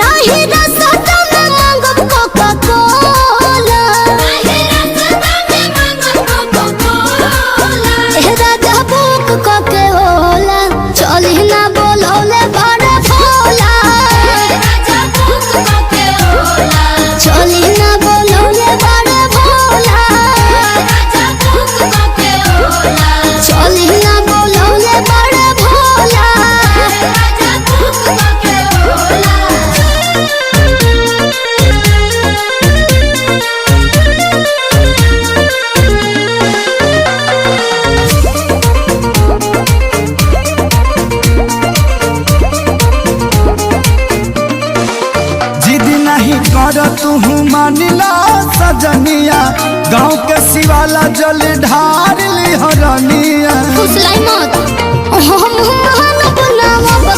नहीं रास्ता में मांगब कोका कोला राजा बुक कोके होला चली ना बोलौले बड़ा भोला चली ना बोलौले बड़ा भोला चली ना बोलौले बड़ा भोला नहीं कर तू मानिला सजनिया गाँव के शिवाला जल ढार ली हरनिया फुसलाई मत हम बनावा